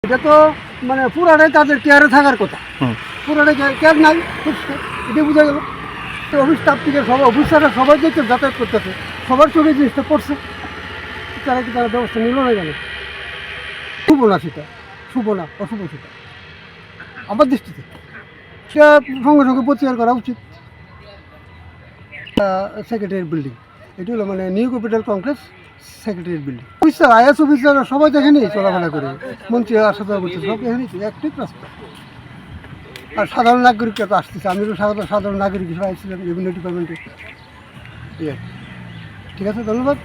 এটা তো মানে পুরাটাই তাদের কেয়ারে থাকার কথা, পুরাটাই কেয়ার নাই, এটা বোঝা গেল। তো অফিস স্টাফ থেকে সবাই অফিসাররা সবাই যেতে যাতায়াত করতেছে, সবার চোখে জিনিসটা পড়ছে, তারা কি তারা ব্যবস্থা নিল না কেন? শুভ না সেটা, শুভ না, অশুভ সেটা আমার দৃষ্টিতে। সেটা সঙ্গে সঙ্গে প্রতিকার করা উচিত। সেক্রেটারিয়েট বিল্ডিং, এটি হলো মানে new capital complex secretariat building. Officer is অফিসাররা সবাই দেখেনি চলাফেরা করে, মন্ত্রী আসা যাওয়া করছে, সব দেখেনি, একটি রাস্তা। আর সাধারণ নাগরিকরা তো আসতেছে, আমি তো সাধারণ নাগরিক হিসেবে আসছিলাম রেভিনিউ ডিপার্টমেন্টে। ঠিক আছে, ধন্যবাদ।